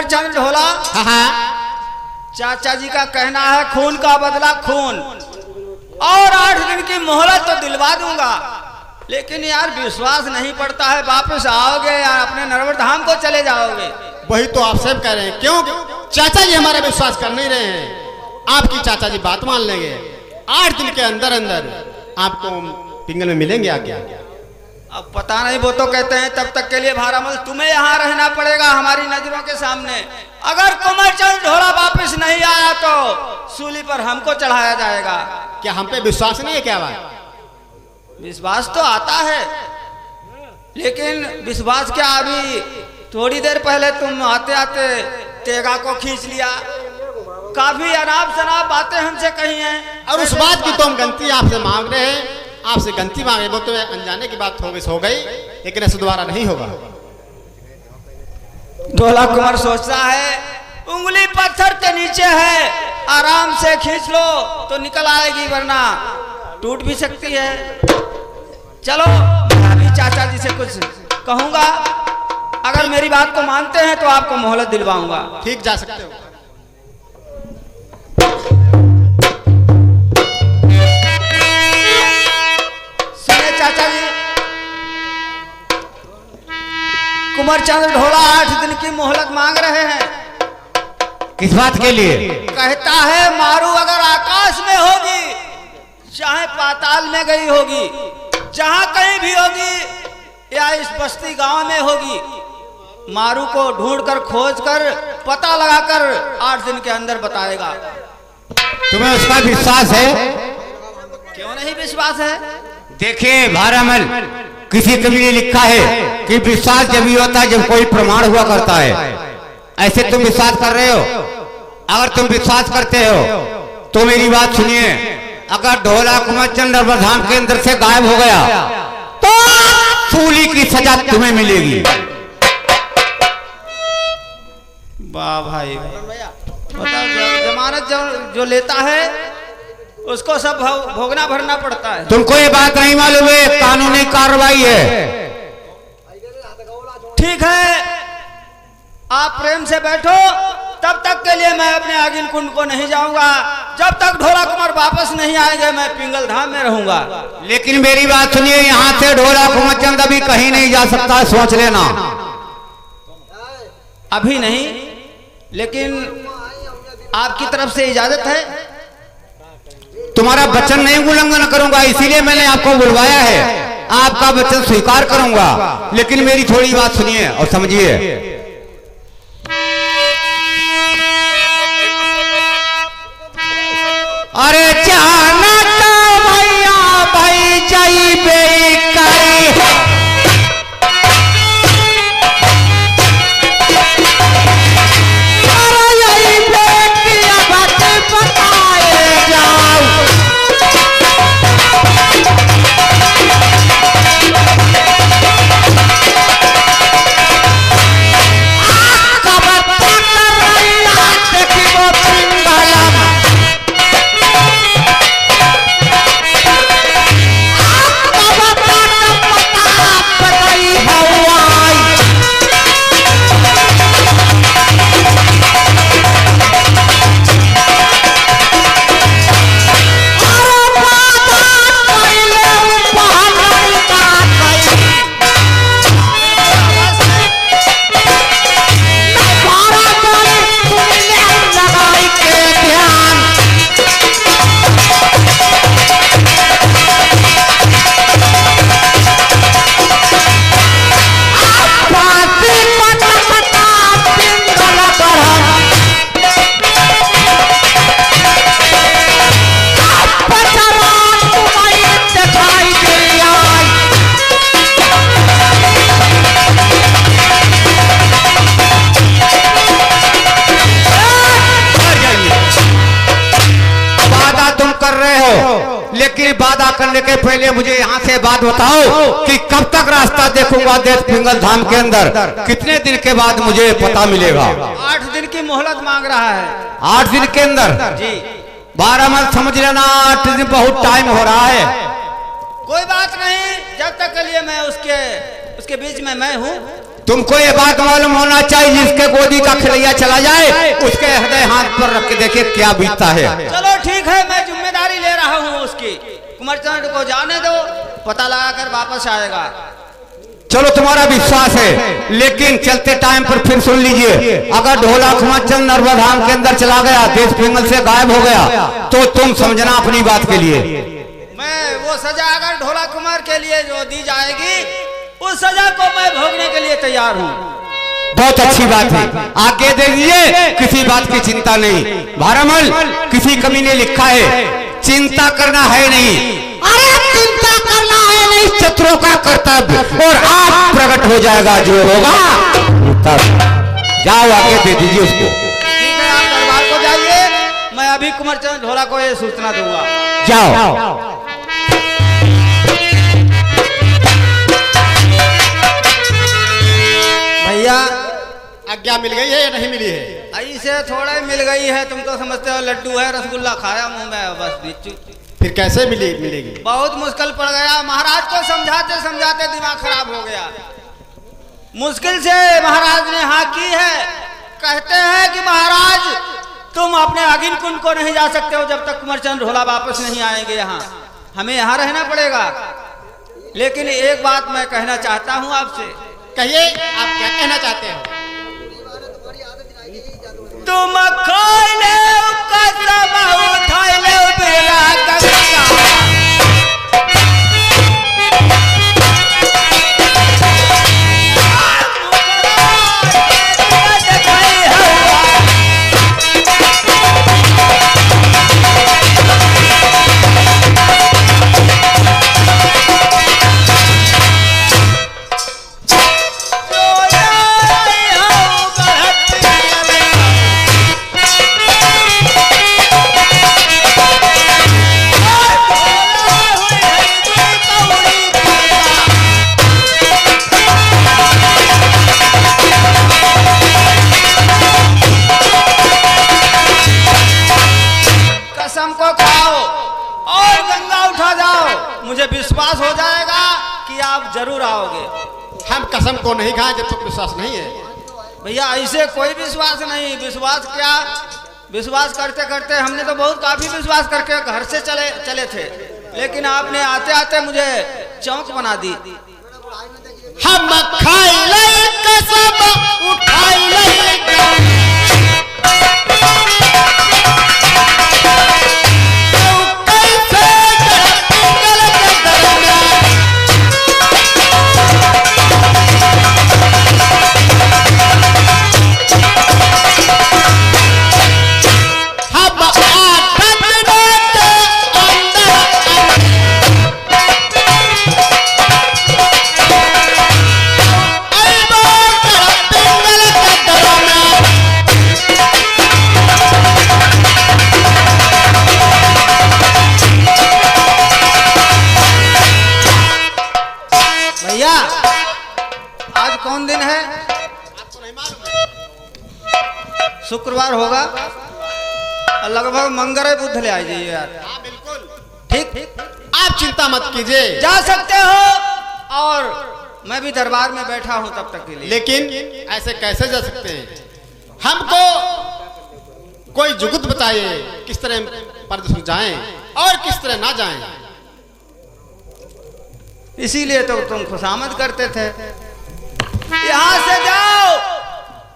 चंद ढोला। हाँ, चाचा जी का कहना है खून का बदला खून, और 8 दिन की मोहलत तो दिलवा दूंगा, लेकिन यार विश्वास नहीं पड़ता है। वापस आओगे या अपने नरवर धाम को चले जाओगे? वही तो आप सब कह रहे हैं। क्यों चाचा जी हमारा विश्वास कर नहीं रहे हैं? आपकी चाचा जी बात मान लेंगे, 8 दिन के अंदर अंदर आपको पिंगल में मिलेंगे आगे। अब पता नहीं, वो तो कहते हैं तब तक के लिए भारामल तुम्हें यहाँ रहना पड़ेगा हमारी नजरों के सामने। अगर कुंवरचंद ढोला वापस नहीं आया तो सूली पर हमको चढ़ाया जाएगा। क्या हम पे विश्वास नहीं है क्या बात? विश्वास तो आता है, लेकिन विश्वास क्या, अभी थोड़ी देर पहले तुम आते आते तेगा को खींच लिया, काफी अनाप शनाप बातें हमसे कही हैं। और उस बात की तो हम गलती आपसे मांग रहे हैं, आपसे गलती मांगे, वो तो अनजाने की बात हो गई, लेकिन ऐसे दोबारा नहीं होगा। ढोला कुंवर सोचता है उंगली पत्थर के नीचे है, आराम से खींच लो तो निकल आएगी, वरना टूट भी सकती है। चलो मैं अभी चाचा जी से कुछ कहूंगा, अगर मेरी बात को मानते हैं तो आपको मोहलत दिलवाऊंगा। ठीक, जा सकते हो। सुने चाचा जी, कुंवरचंद ढोला 8 दिन की मोहलत मांग रहे हैं। किस बात के लिए? कहता है मारू अगर आकाश में होगी, चाहे पाताल में गई होगी, जहां कहीं भी होगी, या इस बस्ती गांव में होगी, मारू को ढूंढकर खोज कर पता लगाकर 8 दिन के अंदर बताएगा। तुम्हें उसका विश्वास है? क्यों नहीं विश्वास है? देखिए भारामल, किसी कवि ने लिखा है कि विश्वास जब ही होता है जब कोई प्रमाण हुआ करता है। ऐसे तुम विश्वास कर रहे हो? अगर तुम विश्वास करते हो तो मेरी बात सुनिए, अगर ढोला कुंवरचंद धाम के अंदर से गायब हो गया तो सूली की सजा तुम्हें मिलेगी। वाह भाई, जमानत जो लेता है उसको सब भोगना भरना पड़ता है। तुमको ये बात नहीं मालूम है? कानूनी कार्रवाई है। ठीक है, आप प्रेम से बैठो, तब तक के लिए मैं अपने आगिन कुंड को नहीं जाऊंगा। जब तक ढोला कुंवर वापस नहीं आएंगे मैं पिंगल धाम में रहूंगा। लेकिन मेरी बात सुनिए, यहाँ से ढोला कुंवरचंद अभी कहीं नहीं जा सकता, सोच लेना। अभी नहीं, लेकिन आपकी तरफ से इजाजत है? तुम्हारा वचन नहीं उल्लंघन करूंगा, इसीलिए मैंने आपको बुलवाया है। आपका वचन स्वीकार करूंगा, लेकिन मेरी थोड़ी बात सुनिए और समझिए। अरे जाना तो भैया भाई जाई बेकारी, अरे यही बेटिया बात बताए जाओ। लेकिन वादा करने के पहले मुझे यहाँ से बात बताओ कि कब तक रास्ता देखूंगा देश पिंगल धाम के अंदर? कितने दिन के बाद मुझे पता मिलेगा? 8 दिन की मोहलत मांग रहा है। 8 दिन के अंदर? जी। 12 मत समझ लेना, 8 दिन बहुत टाइम हो रहा है। कोई बात नहीं, जब तक के लिए मैं उसके बीच में मैं हूँ, तुमको ये बात मालूम होना चाहिए, जिसके गोदी का खिलैया चला जाए उसके हृदय हाथ पर रख के देखे क्या बीतता है। चलो ठीक है, मैं जिम्मेदारी ले रहा हूँ उसकी। कुंवरचंद को जाने दो, पता लगा कर वापस आएगा। चलो तुम्हारा विश्वास है, लेकिन चलते टाइम पर फिर सुन लीजिए, अगर ढोला कुंवरचंद नर्मधाम के अंदर चला गया, देश पिंगल से गायब हो गया, तो तुम समझना अपनी बात के लिए। मैं वो सजा अगर ढोला कुमार के लिए जो दी जाएगी, उस सजा को मैं भोगने के लिए तैयार हूँ। बहुत अच्छी बात है, आगे दे दीजिए, किसी बात की चिंता नहीं। भारमल किसी कमी ने लिखा है, चिंता करना है नहीं। अरे चिंता करना है नहीं, शत्रुओं का कर्तव्य, और आप प्रकट हो जाएगा जो होगा तब। जाओ आगे दे दीजिए उसको। ठीक है, आप दरबार को जाइए, मैं अभी कुंवरचंद ढोला को ये सूचना दूंगा। जाओ। भैया आज्ञा मिल गई है या नहीं मिली है? ऐसे थोड़े मिल गई है, तुम तो समझते हो लड्डू है, रसगुल्ला खाया मुंह में बस बिच्छू। फिर कैसे मिलेगी? बहुत मुश्किल पड़ गया, महाराज को समझाते समझाते दिमाग खराब हो गया। मुश्किल से महाराज ने हाँ की है। कहते हैं कि महाराज तुम अपने अगिन कुंड को नहीं जा सकते हो जब तक कुंवरचंद ढोला वापस नहीं आएंगे यहाँ, हमें यहाँ रहना पड़ेगा। लेकिन एक बात मैं कहना चाहता हूँ आपसे। कहिए, आप क्या कहना चाहते हो? तुम खोल ले कसम उठाई ले बेला गंगा, मुझे विश्वास हो जाएगा कि आप जरूर आओगे। हम कसम को नहीं खाए जब तक विश्वास नहीं है। भैया ऐसे कोई विश्वास नहीं, विश्वास क्या, विश्वास करते करते हमने तो बहुत काफी विश्वास करके घर से चले थे, लेकिन आपने आते आते मुझे चौंक बना दी। हम खाई ले कसम उठाई ले शुक्रवार होगा और लगभग मंगल बुध ले आ जाइए यार। हाँ बिल्कुल ठीक, आप चिंता मत कीजिए, जा सकते हो और मैं भी दरबार में बैठा हूं तब तक के लिए। लेकिन ऐसे कैसे जा सकते हैं? हमको कोई जुगत बताइए, किस तरह परदेश जाएं और किस तरह ना जाएं। इसीलिए तो तुम खुशामद करते थे। यहाँ से जाओ,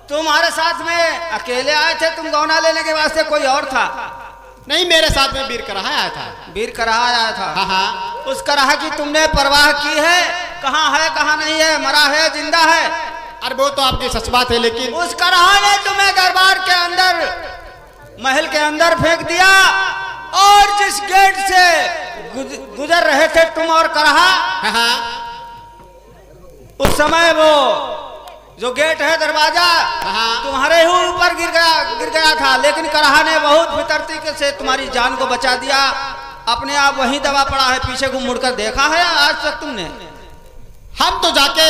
तुम्हारे साथ में अकेले आए थे, तुम गौना लेने के वास्ते कोई और था? नहीं, मेरे साथ में वीर कराहा आया था। वीर कराहा आया था? हाँ हाँ। उस कराहा की तुमने परवाह की है? कहाँ है, कहाँ नहीं है, मरा है, जिंदा है? अरे वो तो आपकी सच बात है, लेकिन उस कराहा ने तुम्हें दरबार के अंदर, महल के अंदर फेंक दिया, और जिस गेट से गुजर रहे थे तुम और कराहा, हाँ हाँ, उस समय वो जो गेट है दरवाजा तुम्हारे ही ऊपर गिर गया था, लेकिन कराहा ने बहुत फितरती से तुम्हारी जान को बचा दिया। अपने आप वहीं दबा पड़ा है, पीछे को मुड़कर देखा है आज तक तुमने? हम तो जाके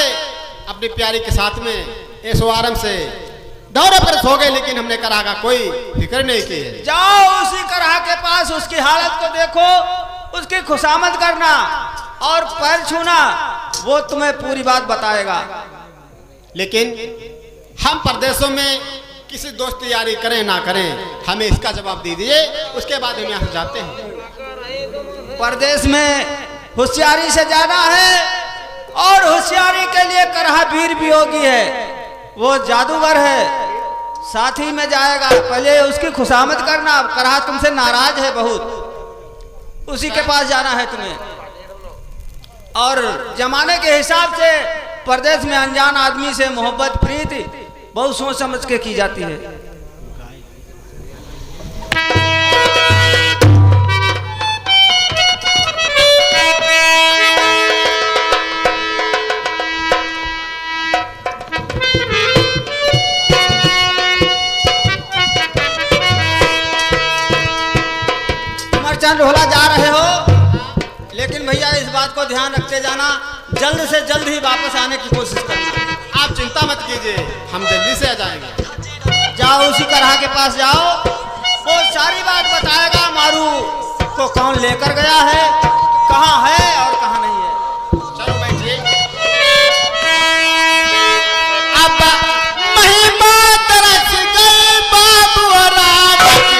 अपनी प्यारी के साथ में ऐसो आराम से दौरे पर सो गए, लेकिन हमने कराहा का कोई फिक्र नहीं की है। जाओ उसी कराहा के पास, उसकी हालत को देखो, उसकी खुशामद करना और पैर छूना, वो तुम्हें पूरी बात बताएगा। लेकिन हम परदेशों में किसी दोस्त यारी करें ना करें, हमें इसका जवाब दीजिए, उसके बाद हम यहाँ से जाते हैं। परदेश में होशियारी से जाना है और होशियारी के लिए करहा वीर भी होगी है, वो जादूगर है, साथी में जाएगा। पहले उसकी खुशामद करना, करहा तुमसे नाराज है बहुत, उसी के पास जाना है तुम्हें। और जमाने के हिसाब से परदेश में अनजान आदमी से मोहब्बत प्रीति बहुत सोच समझ के की जाती है। चंद ढोला जा रहे हो, लेकिन भैया इस बात को ध्यान रखते जाना, जल्द से जल्द ही वापस आने की कोशिश करना। आप चिंता मत कीजिए, हम जल्दी से आ जाएंगे। जाओ उसी करहा के पास जाओ, वो सारी बात बताएगा मारू को कौन लेकर गया है, कहाँ है और कहाँ नहीं है। चलो बैठिए। अब महिमा तरस गई बाबू राम की,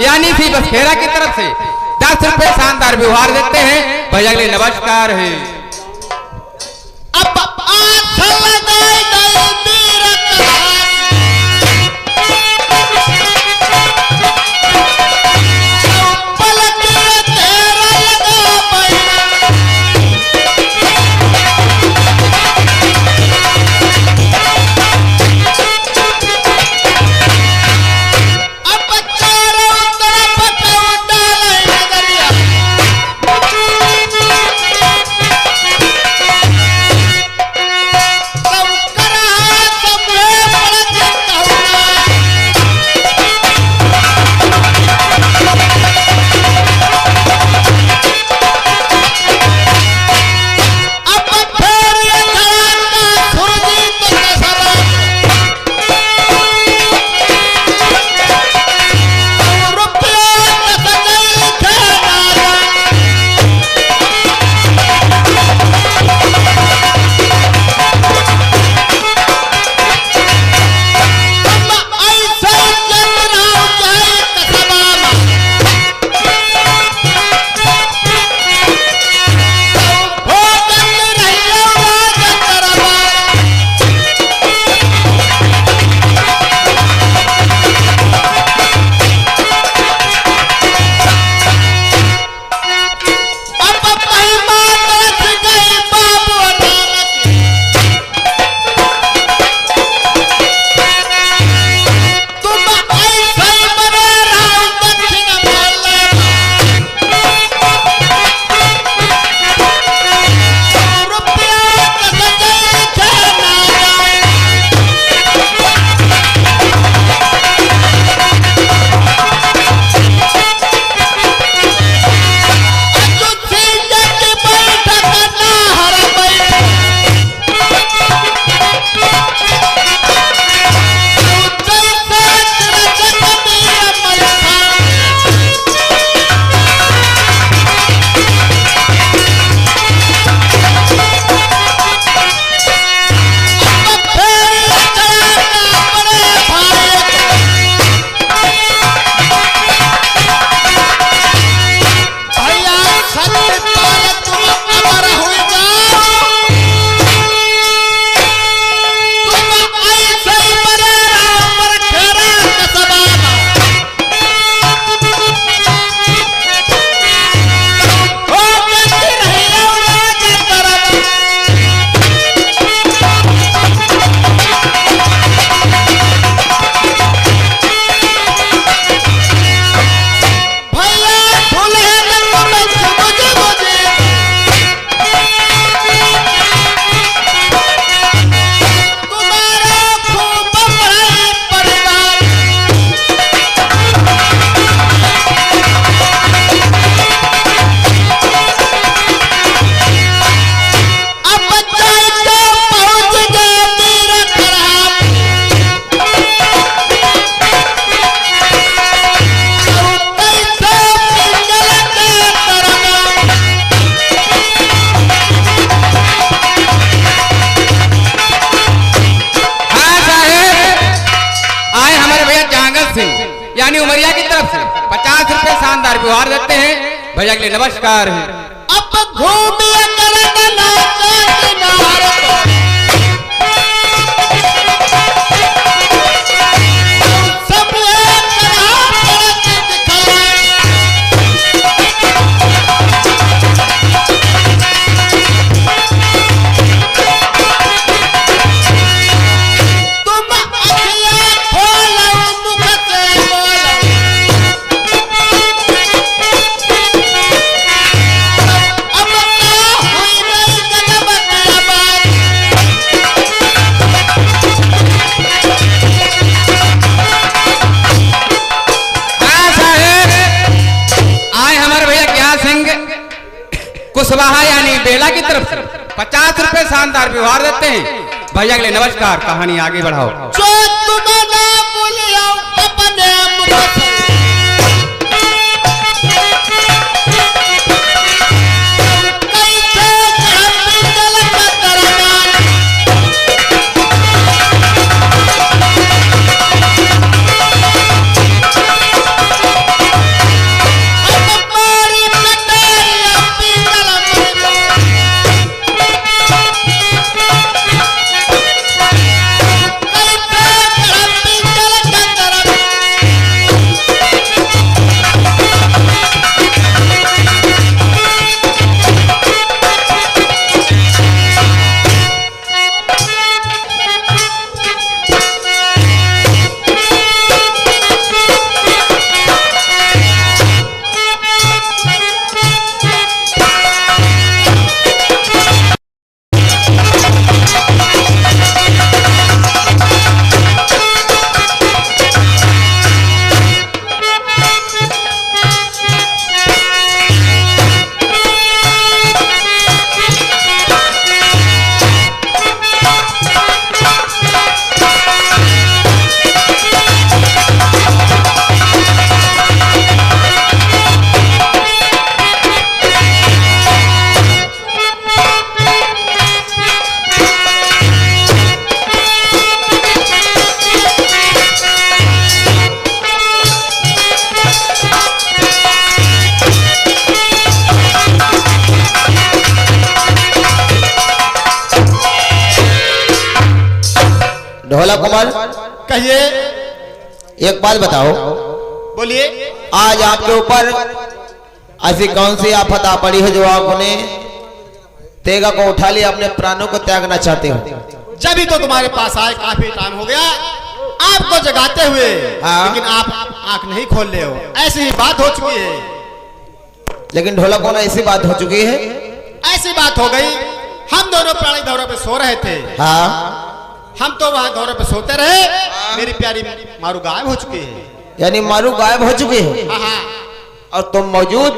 यानी सी बसेरा की तरफ से 10 रुपए शानदार व्यवहार देते हैं। भैया अगले नमस्कार है। अब शानदार व्यवहार देते हैं। भैया के लिए नमस्कार है। अब घूमिए करदना किनारे को, सब एक रात दिखाए। तुम अखियाँ खोलो मुख से बोलो, अब क्या हुई नहीं गजब की बात। हाँ साहेब, आए हमारे भैया क्या सिंह कुशवाहा यानी बेला की तरफ से 50 रुपए शानदार व्यवहार देते हैं। भैया के लिए नमस्कार। कहानी आगे बढ़ाओ। जो तुम ना भूलियो अपने मुख से, कैसे हम दिल का दरबार। अब मारी कटारिया पीतल में, कैसे हम पीतल का दरबार। ढोलक कुमार, कहिए, एक बात बताओ, बोलिए। आज आपके ऊपर ऐसी कौन सी आफत आ पड़ी है जो आपने तेगा को उठा लिया, अपने प्राणों को त्यागना चाहते हो? जब ही तो तुम्हारे पास आए, काफी टाइम हो गया आपको जगाते हुए, हाँ। लेकिन आप आंख नहीं खोल रहे हो। ऐसी ही बात हो चुकी है, लेकिन ढोलक होना ऐसी बात हो चुकी है। ऐसी बात हो गई। हम दोनों प्राणी दौरे पे सो रहे थे, हाँ, हम तो वहां दौरे पे सोते रहे। मेरी प्यारी मारू गायब हो चुकी है। यानी मारू गायब हो चुकी है हाँ हाँ, और तुम मौजूद,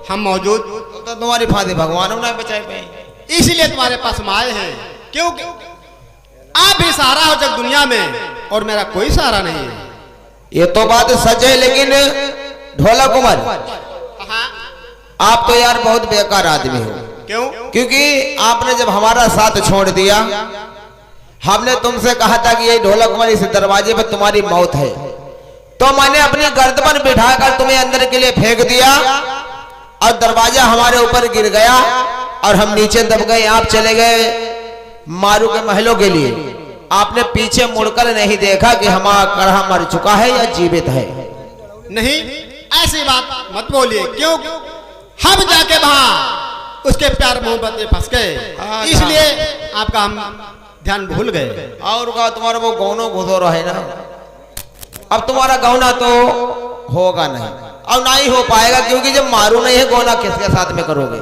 हम मौजूद, तो तुम्हारी फांसी भगवान ना बचाए पाए, इसीलिए तुम्हारे पास हम आए हैं। क्योंकि आप भी सहारा हो जग दुनिया में और मेरा कोई सहारा नहीं है। ये तो बात सच है, लेकिन ढोलक कुमार, हाँ, आप तो यार बहुत बेकार आदमी हो। क्यों? क्योंकि आपने जब हमारा साथ छोड़ दिया, हमने तुमसे कहा था कि ये ढोलक कुमार इस दरवाजे पर तुम्हारी मौत है, तो मैंने अपनी गर्दन बिठाकर तुम्हें अंदर के लिए फेंक दिया और दरवाजा हमारे ऊपर गिर गया और हम नीचे दब गए। आप चले गए मारू के महलों के लिए। आपने पीछे मुड़कर नहीं देखा कि हमारा कड़ा मर चुका है या जीवित है। नहीं, ऐसी बात मत बोलिए। क्यों? हम जाके वहां उसके प्यार मोहब्बत में फंस गए, इसलिए आपका हम ध्यान भूल गए। और का तुम्हारा वो गौनो घुसो रहे ना, अब तुम्हारा गौना तो होगा नहीं और ना ही हो पाएगा, क्योंकि जब मारू नहीं है, गौना किसके साथ में करोगे?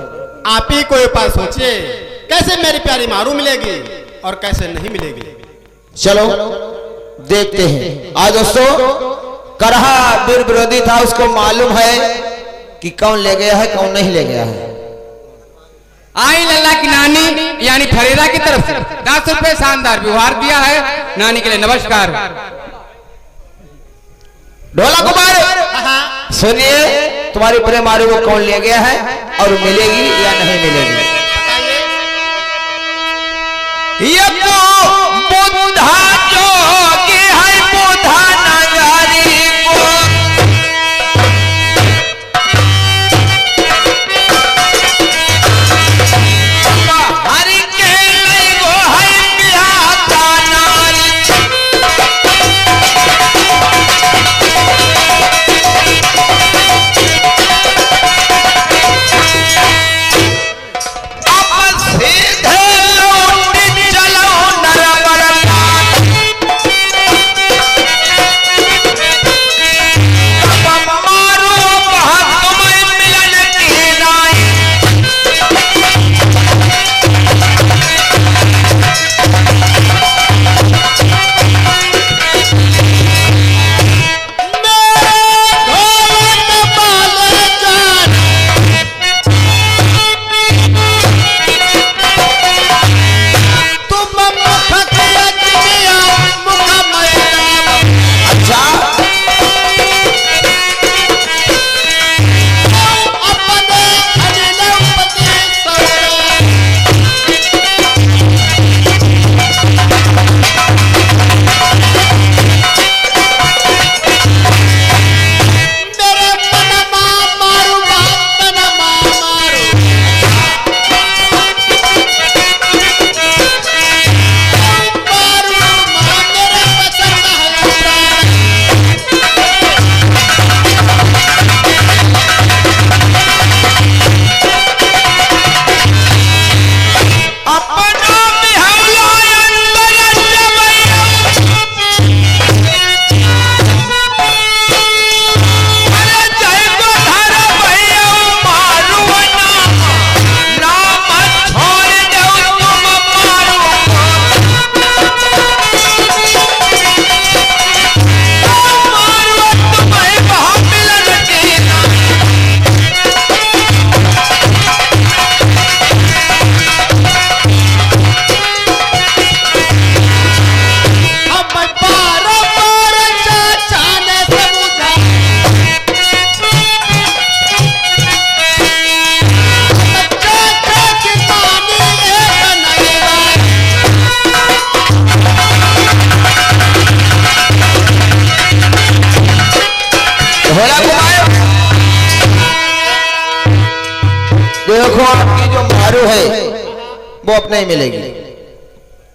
आप ही कोई उपाय सोचिए, कैसे मेरी प्यारी मारू मिलेगी और कैसे नहीं मिलेगी। चलो देखते हैं। आज दोस्तों करहा वीर विरोधी था, उसको मालूम है कि कौन ले गया है कौन नहीं ले गया है। आई लल्ला की नानी यानी फरीदा की तरफ से 10 रुपए शानदार व्यवहार दिया है। नानी के लिए नमस्कार। ढोला कुमार सुनिए, तुम्हारी प्रेम मारू को कौन ले गया है और मिलेगी या नहीं मिलेगी? ये तो बुधा जोगी है, बुधा नगारी को तो आपकी जो मारू है वो अपने ही मिलेगी,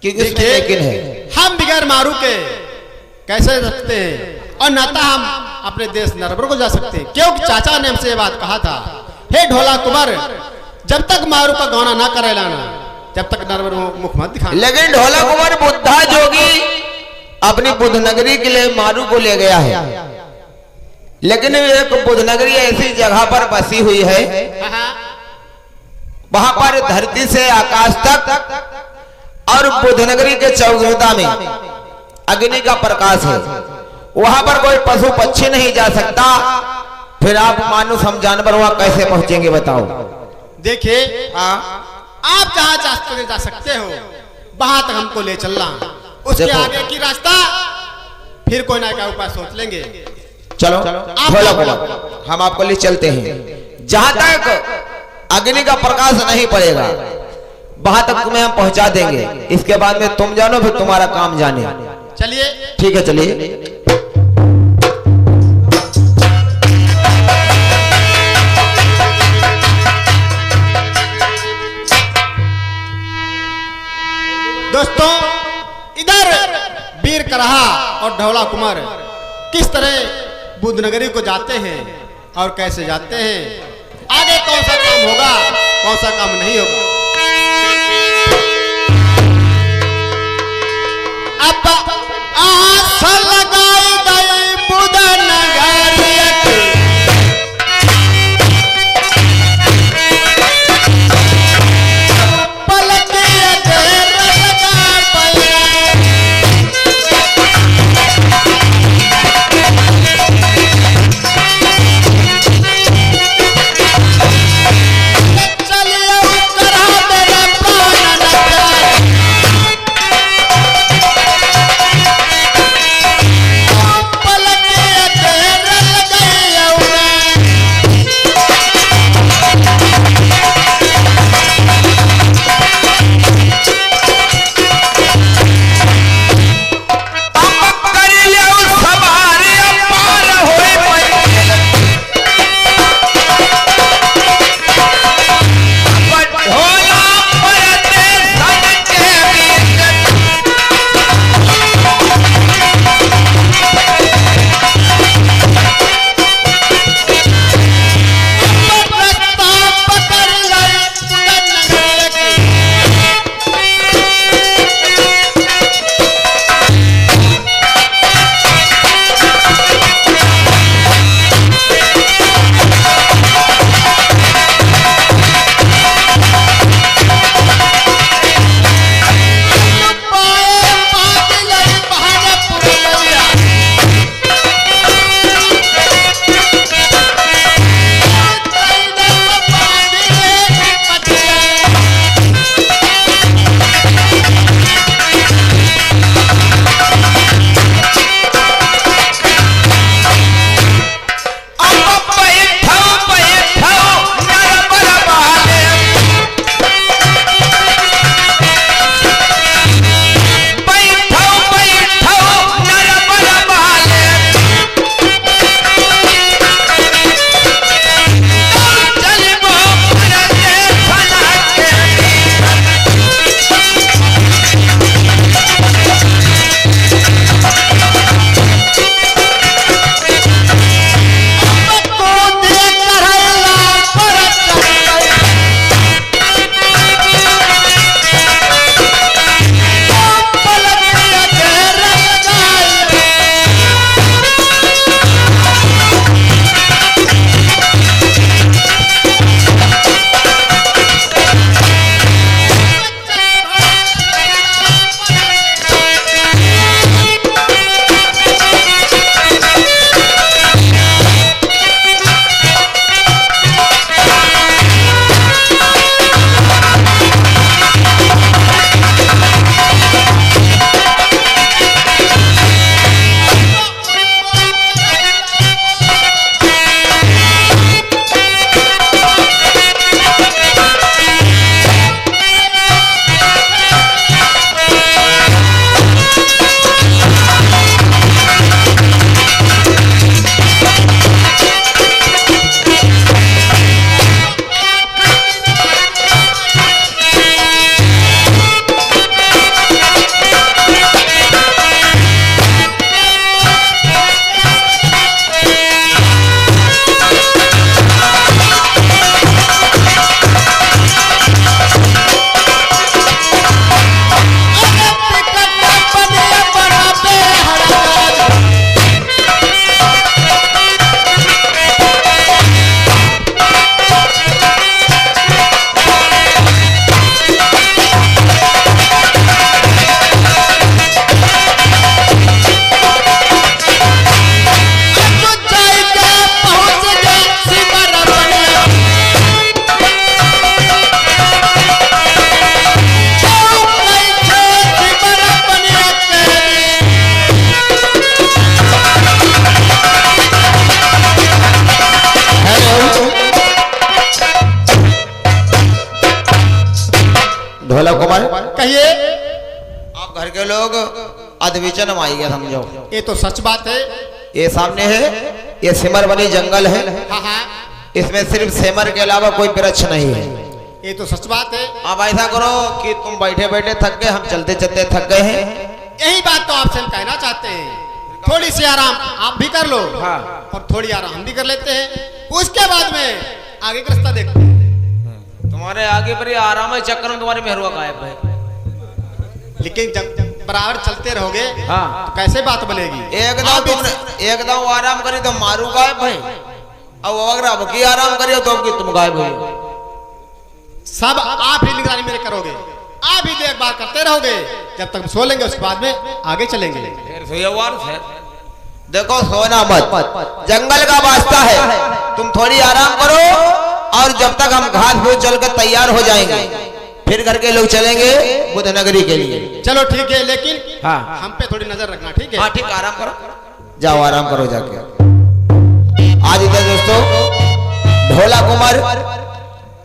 क्योंकि इसमें यकीन है। हम बिगैर मारू के कैसे रखते हैं, और न तो हम अपने देश नरबर को जा सकते हैं, क्योंकि चाचा ने हमसे ये बात कहा था, हे ढोला कुंवर, जब तक मारू का गौना ना करे लाना, जब तक नरबर मुख मत दिखाना। लेकिन ढोला कुंवर बुद्धा जोगी अपनी बुद्ध नगरी के लिए मारू को ले गया है, लेकिन एक बुद्ध नगरी ऐसी जगह पर बसी हुई है, वहां पर धरती से आकाश तक और बुद्ध नगरी के चौगुदा में अग्नि का प्रकाश है, वहां पर कोई पशु पक्षी नहीं जा सकता। फिर आप मानुष हम जानवर वहां कैसे पहुंचेंगे बताओ? देखिए आप जहां जा सकते हो वहां तक हमको ले चलना, उसके आगे की रास्ता फिर कोई ना क्या उपाय सोच लेंगे। चलो ढोला कुंवर, हम आपको ले चलते हैं, जहां तक अग्नि का प्रकाश नहीं पड़ेगा वहां तक तुम्हें हम पहुंचा देंगे। इसके बाद में तुम जानो, फिर तुम्हारा काम जाने। चलिए ठीक है, चलिए। दोस्तों, इधर वीर कराहा और ढोला कुंवर किस तरह बुद्ध नगरी को जाते हैं और कैसे जाते हैं, आगे कौन सा काम होगा कौन सा काम नहीं होगा। अब आस लगाई गई बुद्ध नगरी की, पलके देर लगा पया, चलिए करा मेरा प्राण न जाए, पलके देर कहिए। आप घर के लोग अधविचन में आई गए समझो। ये तो सच बात है। ये सामने है, ये सिमर बनी जंगल है। हाँ हाँ, इसमें सिर्फ सेमर के अलावा कोई वृक्ष नहीं है। ये तो सच बात है। अब ऐसा करो कि तुम बैठे बैठे थक गए, हम चलते चलते थक गए हैं। यही बात तो आपसे हम कहना चाहते हैं। थोड़ी सी आराम आप भी कर लो, हाँ। और थोड़ी आराम हम भी कर लेते हैं। उसके बाद में आगे का रास्ता देखते हैं। तुम्हारे आगे पर ये आराम है चक्कर में तुम्हारी मेहरुआ गायब है। लेकिन जब बराबर चलते रहोगे, हाँ। तो कैसे बात बनेगी? एकदम आराम करी तो मारू गायब है, अब अगर अब की आराम करिए तो अब तुम गायब हो। सब आप ही निगरानी मेरे करोगे, आप ही देखभाल करते रहोगे जब तक सो लेंगे। उसके बाद में आगे चलेंगे। देखो सोना मत, जंगल का वास्ता है, तुम थोड़ी आराम करो। और जब तक हम घास फूस चल कर तैयार हो जाएंगे, फिर घर के लोग चलेंगे बुद्ध नगरी के लिए। चलो ठीक है, लेकिन हाँ। हम पे थोड़ी नजर रखना, ठीक है? हाँ ठीक, आराम करो, जाओ आराम करो जाके। आज इधर दोस्तों ढोला कुमार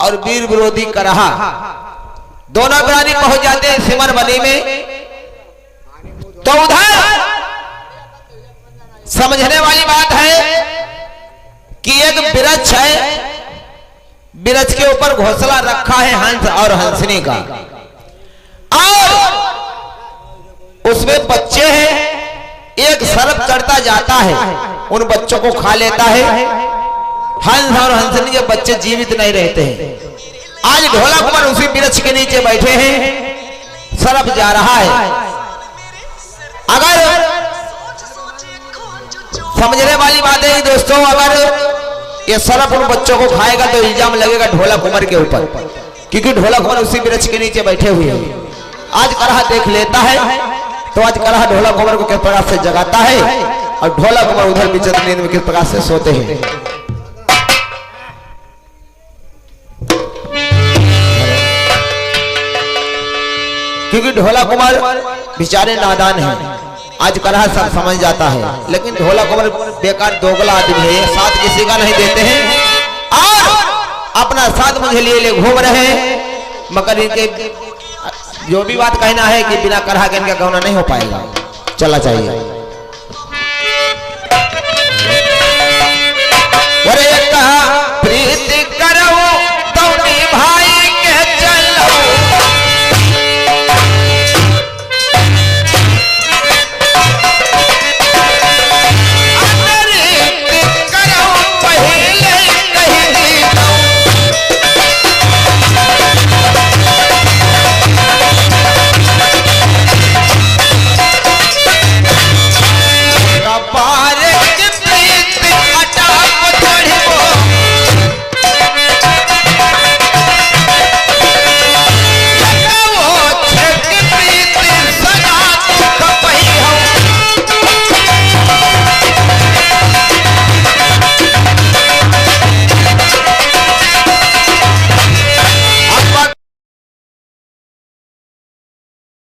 और वीर विरोधी करहा दोनों प्राणी पहुंच जाते हैं सिमर बनी में। तो उधर समझने वाली बात है कि एक वृक्ष है, वृक्ष के ऊपर घोंसला रखा है हंस और हंसनी का, और उसमें बच्चे हैं। एक सर्प चढ़ता जाता है, उन बच्चों को खा लेता है। हंस और हंसनी के बच्चे जीवित नहीं रहते हैं। आज ढोला कुमार उसी वृक्ष के नीचे बैठे हैं, सर्प जा रहा है। अगर समझने वाली बात है दोस्तों, अगर ये सर्प उन बच्चों को खाएगा तो इल्जाम लगेगा ढोला कुमार के ऊपर, क्योंकि ढोला कुमार उसी वृक्ष के नीचे बैठे हुए हैं। आज करहा देख लेता है, तो आज करहा ढोला कुमार को किस प्रकार से जगाता है, और ढोला कुमार उधर विचित्र नींद में किस प्रकार से सोते हैं। क्योंकि ढोला कुमार बेचारे नादान हैं, आज करहा सब समझ जाता है, लेकिन ढोला कुमार बेकार दोगला आदमी है, साथ किसी का नहीं देते हैं और अपना साथ मुझे लिए घूम रहे हैं। मगर इनके जो भी बात कहना है कि बिना करहा के इनका गौना नहीं हो पाएगा। चला चाहिए।